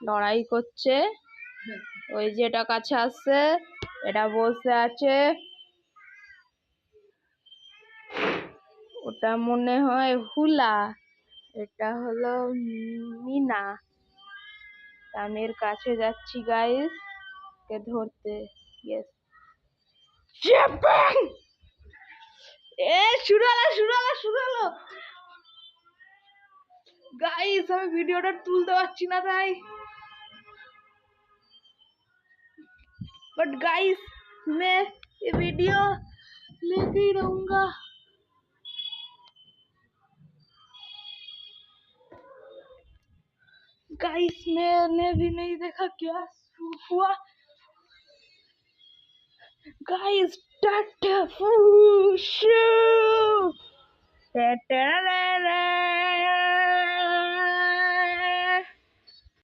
লড়াই করছে। ওই যে এটা কাছে আসছে, এটা বসে আছে। ওটা মনে হয় হুলা, এটা হলো মিনা। আমি এর কাছে যাচ্ছি গাইস, কে ধরতে। ইয়েস, শুরু হলো গাইস। আমি ভিডিওটা তুলতে পারছি না তাই, बट गाइस मैं ये वीडियो लेके ही रहूंगा। गाइस मैंने भी नहीं देखा क्या हुआ। गाइस